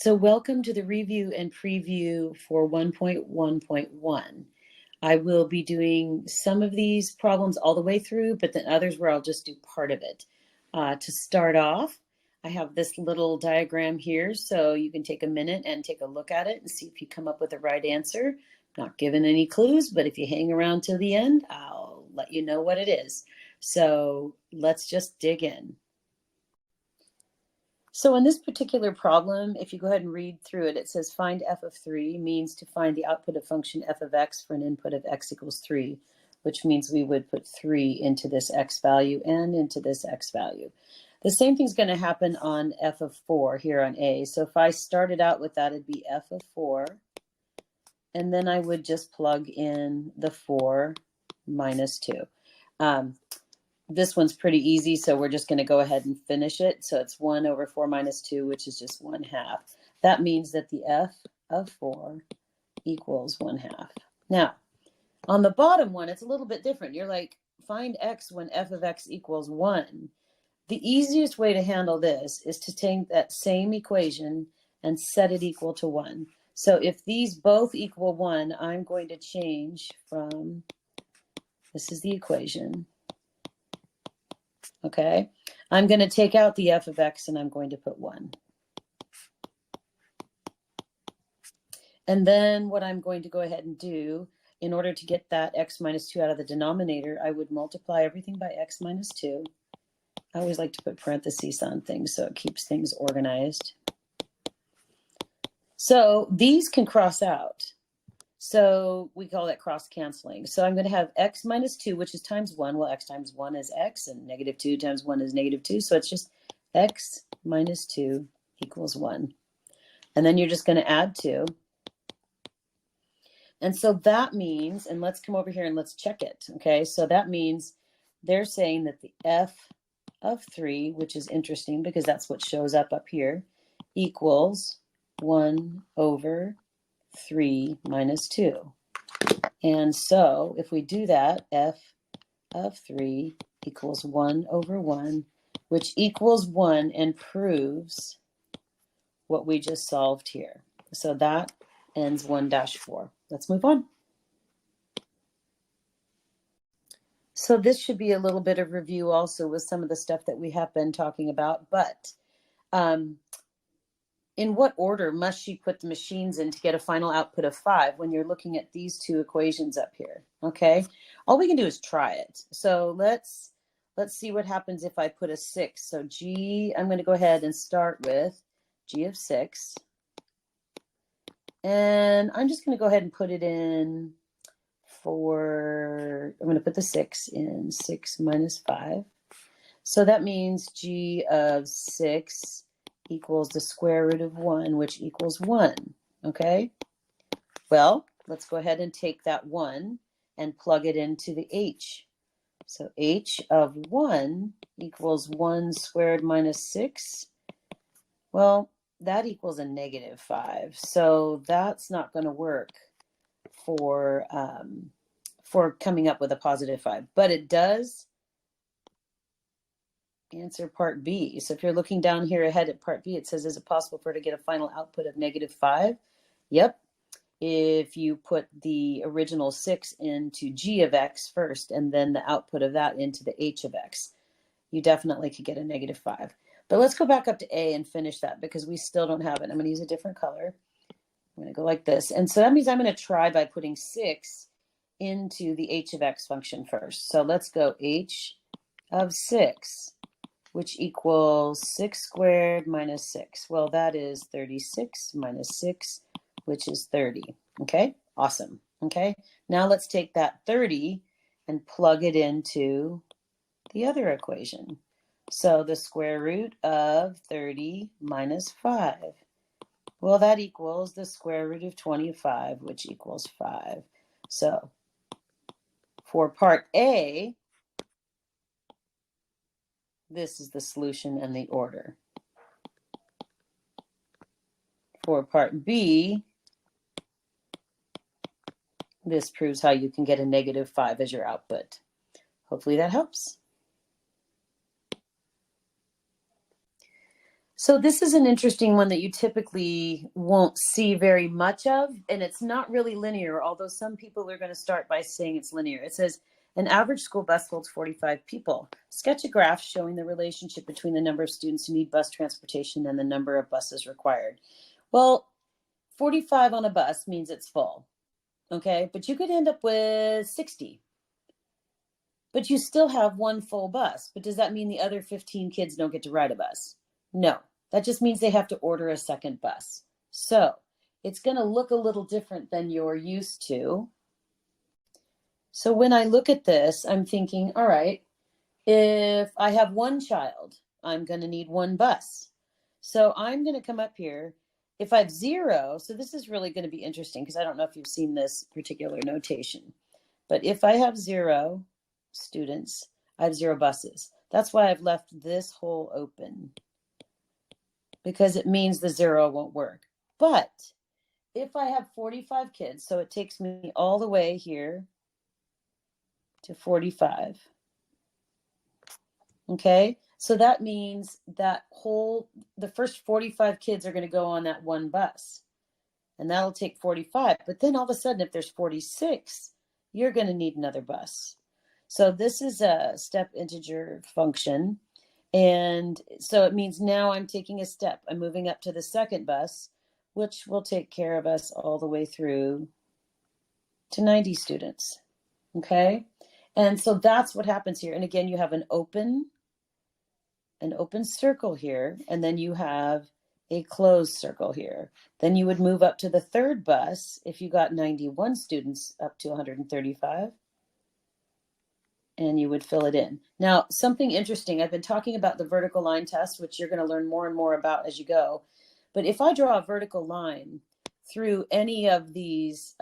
So welcome to the review and preview for 1.1.1. I will be doing some of these problems all the way through, but then others where I'll just do part of it. To start off, I have this little diagram here, so you can take a minute and take a look at it and see if you come up with the right answer. Not given any clues, but if you hang around till the end, I'll let you know what it is. So let's just dig in. So in this particular problem, if you go ahead and read through it, it says find f of 3 means to find the output of function f of x for an input of x equals 3, which means we would put 3 into this x value and into this x value. The same thing's going to happen on f of 4 here on A. So if I started out with that, it'd be f of 4, and then I would just plug in the 4 minus 2. This one's pretty easy, so we're just going to go ahead and finish it. So it's 1 over 4 minus 2, which is just 1/2. That means that the f of 4 equals 1/2. Now, on the bottom one, it's a little bit different. You're like, find x when f of x equals 1. The easiest way to handle this is to take that same equation and set it equal to 1. So if these both equal 1, I'm going to change from, this is the equation. Okay, I'm going to take out the f of x and I'm going to put 1. And then what I'm going to go ahead and do, in order to get that x minus 2 out of the denominator, I would multiply everything by x minus 2. I always like to put parentheses on things so it keeps things organized. So these can cross out. So we call that cross canceling. So I'm going to have x minus 2, which is times 1. Well, x times 1 is x, and negative 2 times 1 is negative 2. So it's just x minus 2 equals 1. And then you're just going to add 2. And so that means, and let's come over here and let's check it. Okay, so that means they're saying that the f of 3, which is interesting because that's what shows up here, equals 1 over 3 minus 2. And so if we do that, f of 3 equals 1 over 1, which equals 1 and proves what we just solved here. So that ends 1-4. Let's move on. So this should be a little bit of review also with some of the stuff that we have been talking about, but in what order must she put the machines in to get a final output of 5 when you're looking at these two equations up here? Okay, all we can do is try it. So let's see what happens if I put a 6. So G, I'm going to go ahead and start with G of 6. And I'm just going to go ahead and put it in I'm going to put the 6 in 6 minus 5. So that means G of 6 equals the square root of 1, which equals 1, okay? Well, let's go ahead and take that 1 and plug it into the h. So h of 1 equals 1 squared minus 6. Well, that equals a negative 5. So that's not going to work for coming up with a positive 5. But it does answer part B. So if you're looking down here ahead at part B, it says, is it possible for her to get a final output of negative 5? Yep. If you put the original 6 into G of x first, and then the output of that into the H of x, you definitely could get a negative 5. But let's go back up to A and finish that because we still don't have it. I'm going to use a different color. I'm going to go like this. And so that means I'm going to try by putting 6 into the H of x function first. So let's go H of 6, which equals 6 squared minus 6. Well, that is 36 minus 6, which is 30. Okay, awesome. Okay, now let's take that 30 and plug it into the other equation. So the square root of 30 minus 5. Well, that equals the square root of 25, which equals 5. So for part A, this is the solution and the order. For part B, this proves how you can get a negative 5 as your output. Hopefully that helps. So this is an interesting one that you typically won't see very much of, and it's not really linear, although some people are going to start by saying it's linear. It says, an average school bus holds 45 people. Sketch a graph showing the relationship between the number of students who need bus transportation and the number of buses required. Well, 45 on a bus means it's full, okay? But you could end up with 60. But you still have one full bus. But does that mean the other 15 kids don't get to ride a bus? No, that just means they have to order a second bus. So it's going to look a little different than you're used to. So when I look at this, I'm thinking, all right, if I have one child, I'm going to need one bus. So I'm going to come up here. If I have 0, so this is really going to be interesting because I don't know if you've seen this particular notation. But if I have 0 students, I have 0 buses. That's why I've left this hole open, because it means the 0 won't work. But if I have 45 kids, so it takes me all the way here to 45. Okay, so that means that the first 45 kids are going to go on that one bus, and that'll take 45. But then all of a sudden, if there's 46, you're going to need another bus. So this is a step integer function. And so it means now I'm taking a step. I'm moving up to the second bus, which will take care of us all the way through to 90 students. Okay. And so that's what happens here. And again, you have an open circle here, and then you have a closed circle here. Then you would move up to the third bus if you got 91 students up to 135. And you would fill it in. Now, something interesting, I've been talking about the vertical line test, which you're going to learn more and more about as you go. But if I draw a vertical line through any of these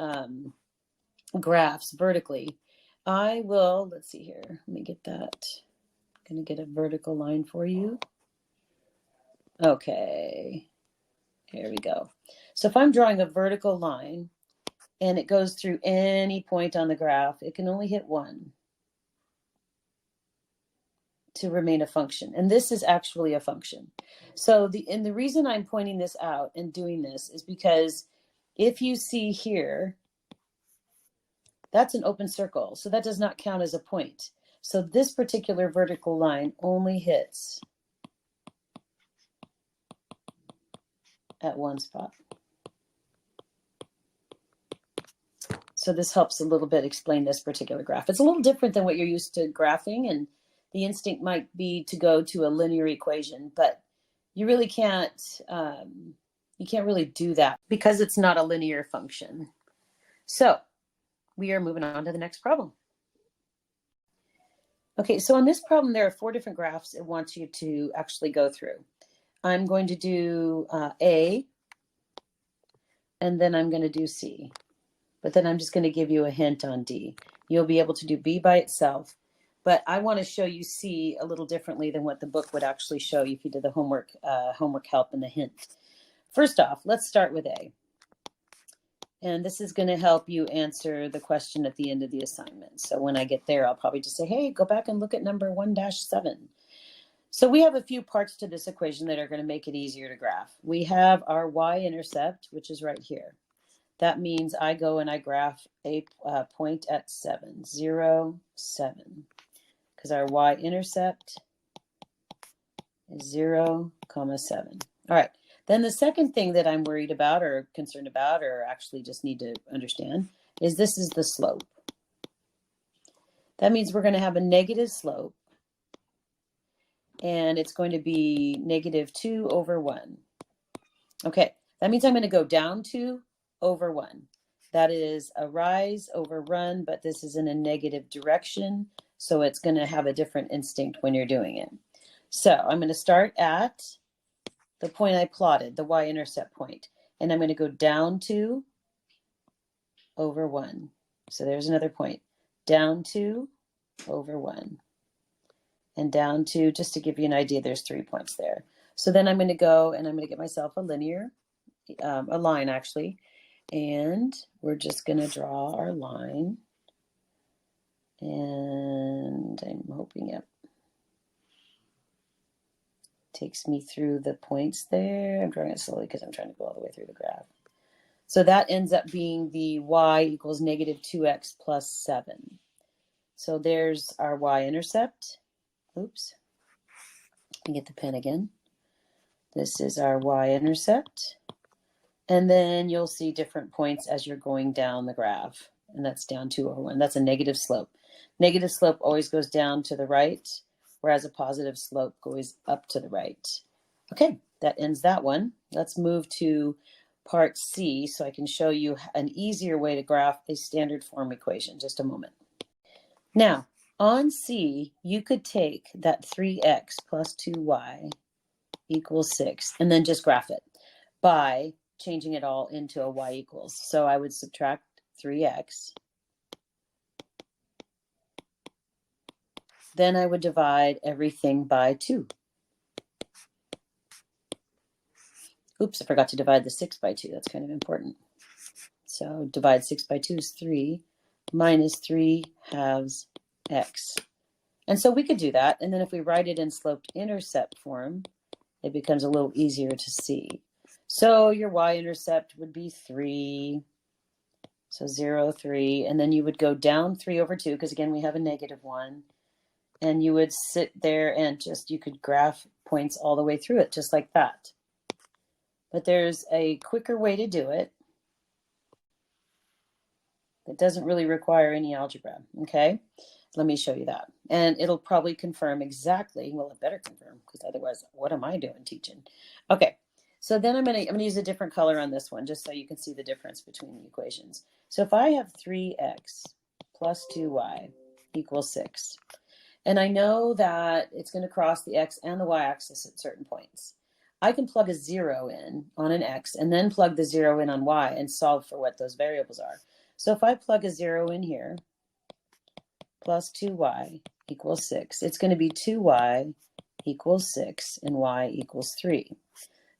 graphs vertically, I will, let's see here, let me get that. I'm going to get a vertical line for you. Okay, here we go. So if I'm drawing a vertical line and it goes through any point on the graph, it can only hit 1 to remain a function. And this is actually a function. So the reason I'm pointing this out and doing this is because if you see here, that's an open circle. So that does not count as a point. So this particular vertical line only hits at one spot. So this helps a little bit explain this particular graph. It's a little different than what you're used to graphing, and the instinct might be to go to a linear equation, but you really can't, really do that because it's not a linear function. So we are moving on to the next problem. Okay, so on this problem, there are 4 different graphs it wants you to actually go through. I'm going to do A, and then I'm going to do C. But then I'm just going to give you a hint on D. You'll be able to do B by itself, but I want to show you C a little differently than what the book would actually show you if you did the homework help and the hint. First off, let's start with A. And this is going to help you answer the question at the end of the assignment. So when I get there, I'll probably just say, hey, go back and look at number 1-7. So we have a few parts to this equation that are going to make it easier to graph. We have our y-intercept, which is right here. That means I go and I graph a point at 7, 0, 7, because our y-intercept is 0, 7. All right. Then the second thing that I'm worried about or concerned about or actually just need to understand is this is the slope. That means we're going to have a negative slope, and it's going to be -2 over 1. Okay, that means I'm going to go down 2 over 1. That is a rise over run, but this is in a negative direction, so it's going to have a different instinct when you're doing it. So I'm going to start at the point I plotted, the y-intercept point, and I'm going to go down 2 over 1. So there's another point, down 2 over 1, and down 2, just to give you an idea, there's 3 points there. So then I'm going to go and I'm going to get myself a linear, a line actually, and we're just going to draw our line, and I'm hoping it takes me through the points there. I'm drawing it slowly because I'm trying to go all the way through the graph. So that ends up being the y equals negative 2x plus 7. So there's our y-intercept. Oops. Let me get the pen again. This is our y-intercept. And then you'll see different points as you're going down the graph. And that's down 2 over 1. That's a negative slope. Negative slope always goes down to the right, whereas a positive slope goes up to the right. Okay, that ends that one. Let's move to part C so I can show you an easier way to graph a standard form equation. Just a moment. Now, on C, you could take that 3x plus 2y equals 6 and then just graph it by changing it all into a y equals. So I would subtract 3x. Then I would divide everything by 2. Oops, I forgot to divide the 6 by 2. That's kind of important. So divide 6 by 2 is 3 minus 3 halves x. And so we could do that. And then if we write it in sloped intercept form, it becomes a little easier to see. So your y-intercept would be 3. So 0, 3. And then you would go down 3 over 2, because again, we have a negative 1. And you would sit there and you could graph points all the way through it, just like that. But there's a quicker way to do it that doesn't really require any algebra, okay? Let me show you that. And it'll probably confirm exactly, well, it better confirm, because otherwise, what am I doing teaching? Okay, so then I'm gonna use a different color on this one, just so you can see the difference between the equations. So if I have 3x plus 2y equals 6, and I know that it's going to cross the x and the y-axis at certain points, I can plug a 0 in on an x and then plug the 0 in on y and solve for what those variables are. So if I plug a 0 in here, plus 2y equals 6, it's going to be 2y equals 6 and y equals 3.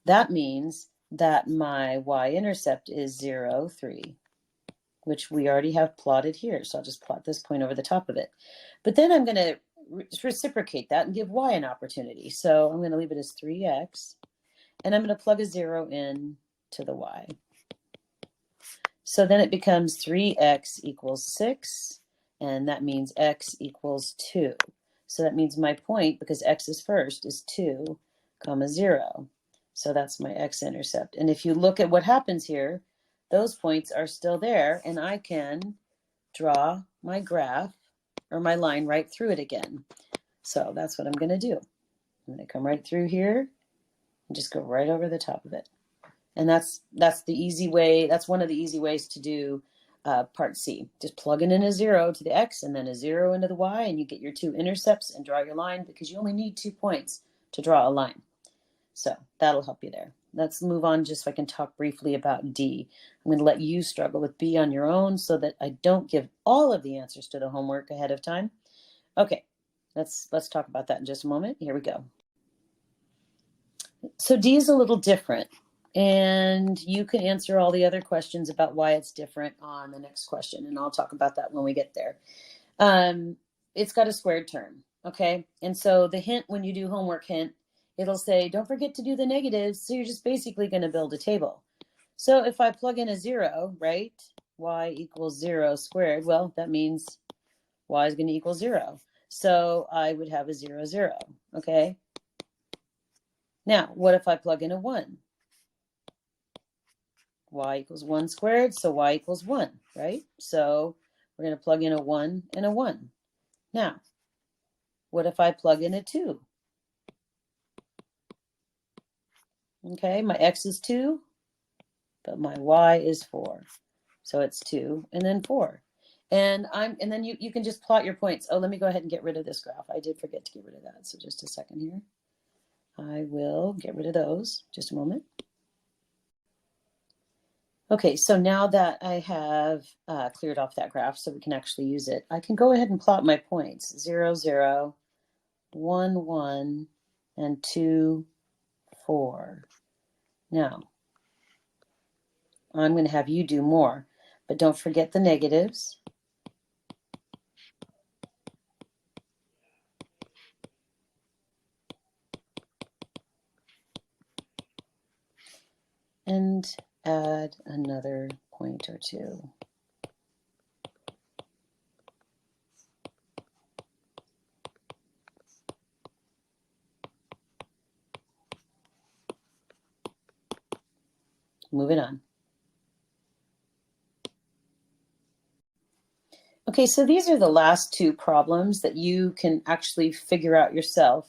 That means that my y-intercept is 0, 3, which we already have plotted here. So I'll just plot this point over the top of it. But then I'm going to reciprocate that and give y an opportunity. So I'm going to leave it as 3x, and I'm going to plug a 0 in to the y. So then it becomes 3x equals 6, and that means x equals 2. So that means my point, because x is first, is 2, comma 0. So that's my x-intercept. And if you look at what happens here, those points are still there, and I can draw my graph or my line right through it again. So that's what I'm going to do. I'm going to come right through here and just go right over the top of it. And that's the easy way. That's one of the easy ways to do part C. Just plugging in a 0 to the x and then a 0 into the y, and you get your 2 intercepts and draw your line, because you only need 2 points to draw a line. So that'll help you there. Let's move on just so I can talk briefly about D. I'm going to let you struggle with B on your own so that I don't give all of the answers to the homework ahead of time. Okay, let's talk about that in just a moment. Here we go. So D is a little different, and you can answer all the other questions about why it's different on the next question, and I'll talk about that when we get there. It's got a squared term, okay? And so the hint when you do homework hint, it'll say, don't forget to do the negatives. So you're just basically going to build a table. So if I plug in a 0, right, y equals 0 squared, well, that means y is going to equal 0. So I would have a 0, 0, okay? Now, what if I plug in a 1? Y equals 1 squared, so y equals 1, right? So we're going to plug in a 1 and a 1. Now, what if I plug in a 2? Okay, my x is 2, but my y is 4. So it's 2 and then 4. And then you can just plot your points. Oh, let me go ahead and get rid of this graph. I did forget to get rid of that. So just a second here. I will get rid of those. Just a moment. Okay, so now that I have cleared off that graph so we can actually use it, I can go ahead and plot my points. 0, 0, 1, 1, and 2, 4. Now, I'm going to have you do more, but don't forget the negatives. and add another point or two. Moving on. Okay, so these are the last two problems that you can actually figure out yourself.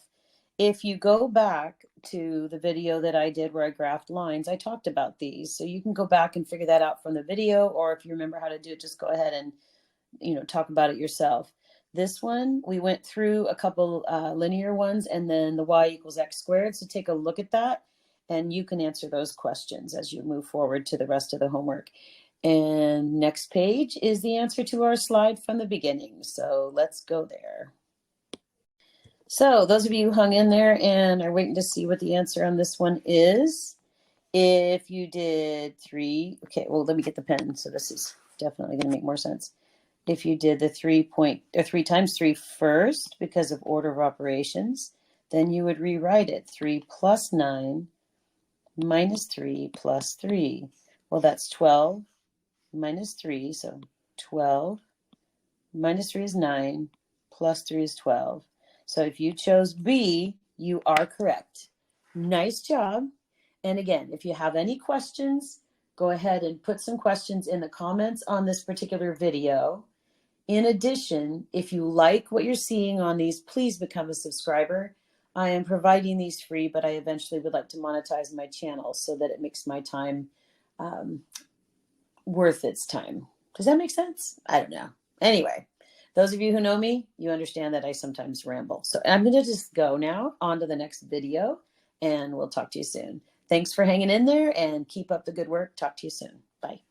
If you go back to the video that I did where I graphed lines, I talked about these. So you can go back and figure that out from the video, or if you remember how to do it, just go ahead and talk about it yourself. This one, we went through a couple linear ones and then the y equals x squared. So take a look at that and you can answer those questions as you move forward to the rest of the homework. And next page is the answer to our slide from the beginning. So let's go there. So those of you who hung in there and are waiting to see what the answer on this one is, if you did 3, okay, well, let me get the pen. So this is definitely going to make more sense. If you did the 3 times 3 first because of order of operations, then you would rewrite it 3 plus 9 minus 3 plus 3. Well, that's 12 minus 3, so 12 minus 3 is 9, plus 3 is 12. So if you chose B, you are correct. Nice job. And again, if you have any questions, go ahead and put some questions in the comments on this particular video. In addition, if you like what you're seeing on these, please become a subscriber. I am providing these free, but I eventually would like to monetize my channel so that it makes my time worth its time. Does that make sense? I don't know. Anyway, those of you who know me, you understand that I sometimes ramble. So I'm going to just go now on to the next video, and we'll talk to you soon. Thanks for hanging in there, and keep up the good work. Talk to you soon. Bye.